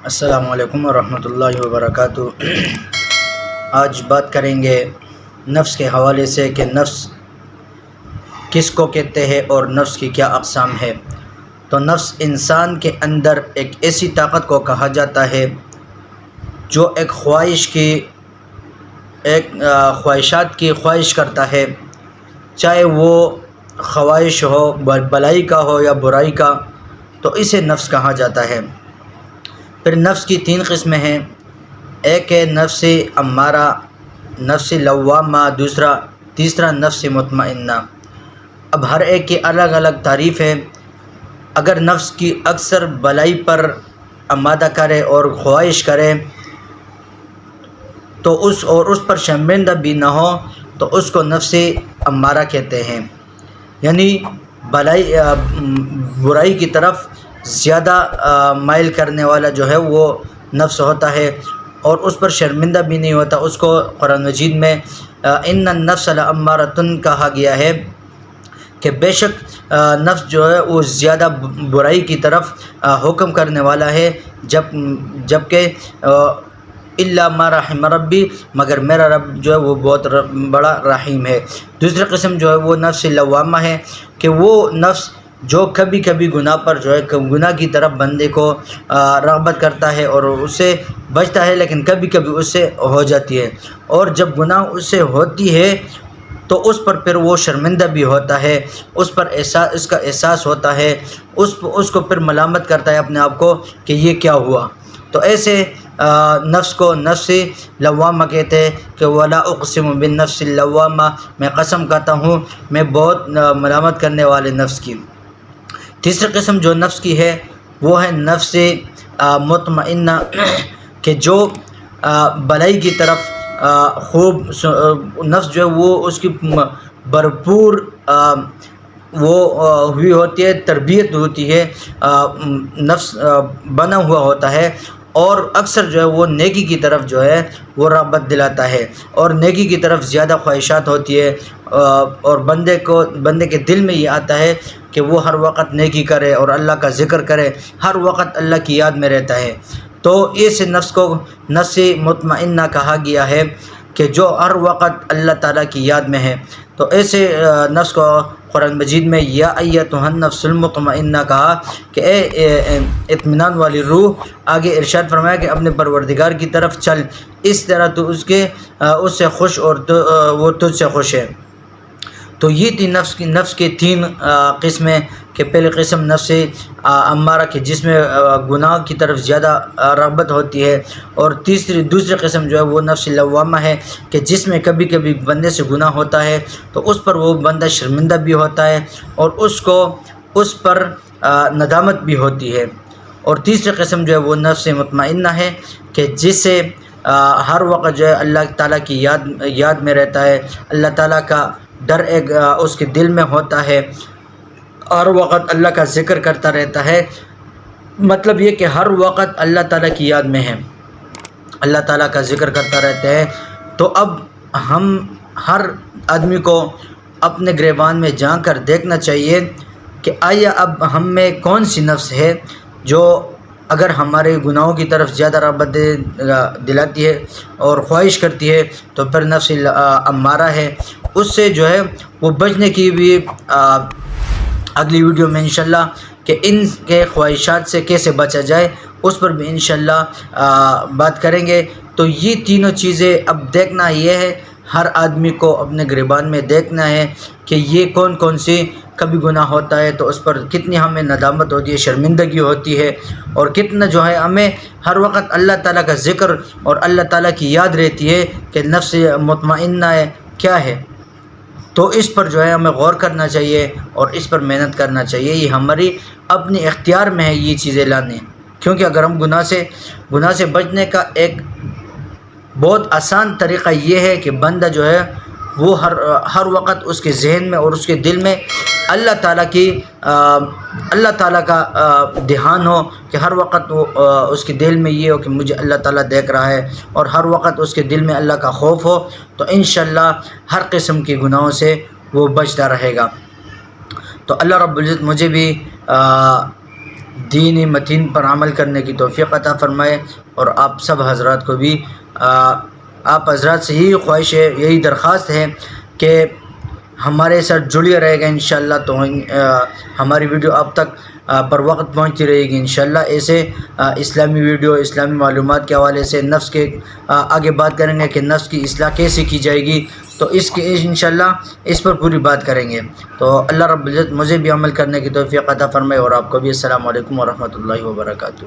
السلام علیکم ورحمۃ اللہ وبرکاتہ۔ آج بات کریں گے نفس کے حوالے سے کہ نفس کس کو کہتے ہیں اور نفس کی کیا اقسام ہے۔ تو نفس انسان کے اندر ایک ایسی طاقت کو کہا جاتا ہے جو ایک خواہشات کی خواہش کرتا ہے، چاہے وہ خواہش ہو بھلائی کا ہو یا برائی کا، تو اسے نفس کہا جاتا ہے۔ پھر نفس کی 3 قسمیں ہیں، ایک ہے نفس امارہ، نفس لوامہ، تیسرا نفس مطمئنہ۔ اب ہر ایک کی الگ الگ تعریف ہے۔ اگر نفس کی اکثر بھلائی پر آمادہ کرے اور خواہش کرے تو اس پر شرمندہ بھی نہ ہو تو اس کو نفس امارہ کہتے ہیں، یعنی برائی کی طرف زیادہ مائل کرنے والا جو ہے وہ نفس ہوتا ہے، اور اس پر شرمندہ بھی نہیں ہوتا۔ اس کو قرآن مجید میں ان النفس لامارۃ کہا گیا ہے کہ بے شک نفس جو ہے وہ زیادہ برائی کی طرف حکم کرنے والا ہے، جبکہ الا ما رحم ربی، مگر میرا رب جو ہے وہ بہت بڑا رحیم ہے۔ دوسری قسم جو ہے وہ نفس لوامہ ہے کہ وہ نفس جو کبھی کبھی گناہ پر جو ہے گناہ کی طرف بندے کو رغبت کرتا ہے اور اس سے بچتا ہے، لیکن کبھی کبھی اس سے ہو جاتی ہے، اور جب گناہ اس سے ہوتی ہے تو اس پر پھر وہ شرمندہ بھی ہوتا ہے، اس کا احساس ہوتا ہے، اس کو پھر ملامت کرتا ہے اپنے آپ کو کہ یہ کیا ہوا۔ تو ایسے نفس کو نفس لوامہ کہتے ہیں کہ ولا اقسم بالنفس اللوامہ، میں قسم کھاتا ہوں میں بہت ملامت کرنے والے نفس کی۔ تیسری قسم جو نفس کی ہے وہ ہے نفس مطمئنہ، کہ جو بھلائی کی طرف خوب نفس جو ہے وہ اس کی بھرپور وہ ہوئی ہوتی ہے، تربیت ہوتی ہے، نفس بنا ہوا ہوتا ہے، اور اکثر جو ہے وہ نیکی کی طرف جو ہے وہ رغبت دلاتا ہے، اور نیکی کی طرف زیادہ خواہشات ہوتی ہے، اور بندے کے دل میں یہ آتا ہے کہ وہ ہر وقت نیکی کرے اور اللہ کا ذکر کرے، ہر وقت اللہ کی یاد میں رہتا ہے۔ تو اس نفس کو نفس مطمئنہ کہا گیا ہے کہ جو ہر وقت اللہ تعالیٰ کی یاد میں ہے۔ تو ایسے نفس کو قرآن مجید میں یا ایتھا النفس المطمئنہ کہا کہ اے اطمینان والی روح، آگے ارشاد فرمایا کہ اپنے پروردگار کی طرف چل، اس طرح تو اس سے خوش اور وہ تجھ سے خوش ہے۔ تو یہ تھی نفس کے 3 قسمیں، کہ پہلی قسم نفس امارہ کی جس میں گناہ کی طرف زیادہ رغبت ہوتی ہے، اور دوسری قسم جو ہے وہ نفس لوامہ ہے کہ جس میں کبھی کبھی بندے سے گناہ ہوتا ہے تو اس پر وہ بندہ شرمندہ بھی ہوتا ہے اور اس پر ندامت بھی ہوتی ہے، اور تیسری قسم جو ہے وہ نفس مطمئنہ ہے کہ جس سے ہر وقت جو ہے اللہ تعالیٰ کی یاد میں رہتا ہے، اللہ تعالیٰ کا ڈر ایک اس کے دل میں ہوتا ہے، ہر وقت اللہ کا ذکر کرتا رہتا ہے، مطلب یہ کہ ہر وقت اللہ تعالیٰ کی یاد میں ہے، اللہ تعالیٰ کا ذکر کرتا رہتا ہے۔ تو اب ہر آدمی کو اپنے گریبان میں جا کر دیکھنا چاہیے کہ آیا اب ہم میں کون سی نفس ہے جو اگر ہمارے گناہوں کی طرف زیادہ رغبت دلاتی ہے اور خواہش کرتی ہے تو پھر نفس امارہ ہے، اس سے جو ہے وہ بچنے کی بھی اگلی ویڈیو میں انشاءاللہ کہ ان کے خواہشات سے کیسے بچا جائے اس پر بھی انشاءاللہ بات کریں گے۔ تو یہ تینوں چیزیں اب دیکھنا یہ ہے، ہر آدمی کو اپنے گریبان میں دیکھنا ہے کہ یہ کون سی کبھی گناہ ہوتا ہے تو اس پر کتنی ہمیں ندامت ہوتی ہے، شرمندگی ہوتی ہے، اور کتنا جو ہے ہمیں ہر وقت اللہ تعالیٰ کا ذکر اور اللہ تعالیٰ کی یاد رہتی ہے کہ نفس مطمئنہ ہے کیا ہے۔ تو اس پر جو ہے ہمیں غور کرنا چاہیے اور اس پر محنت کرنا چاہیے، یہ ہماری اپنی اختیار میں ہے یہ چیزیں لانے، کیونکہ اگر ہم گناہ سے بچنے کا ایک بہت آسان طریقہ یہ ہے کہ بندہ جو ہے وہ ہر وقت اس کے ذہن میں اور اس کے دل میں اللہ تعالیٰ کا دھیان ہو، کہ ہر وقت وہ اس کے دل میں یہ ہو کہ مجھے اللہ تعالیٰ دیکھ رہا ہے، اور ہر وقت اس کے دل میں اللہ کا خوف ہو، تو انشاءاللہ ہر قسم کے گناہوں سے وہ بچتا رہے گا۔ تو اللہ رب العزت مجھے بھی دینی متین پر عمل کرنے کی توفیق عطا فرمائے، اور آپ سب حضرات کو بھی آپ حضرات سے یہی خواہش ہے، یہی درخواست ہے کہ ہمارے ساتھ جڑے رہے گا انشاءاللہ، تو ہماری ویڈیو اب تک پر وقت پہنچتی رہے گی انشاءاللہ۔ ایسے اسلامی ویڈیو، اسلامی معلومات کے حوالے سے نفس کے آگے بات کریں گے کہ نفس کی اصلاح کیسے کی جائے گی، تو اس کے انشاءاللہ اس پر پوری بات کریں گے۔ تو اللہ رب العزت مجھے بھی عمل کرنے کی توفیق عطا فرمائے، اور آپ کو بھی۔ السلام علیکم ورحمۃ اللہ وبرکاتہ۔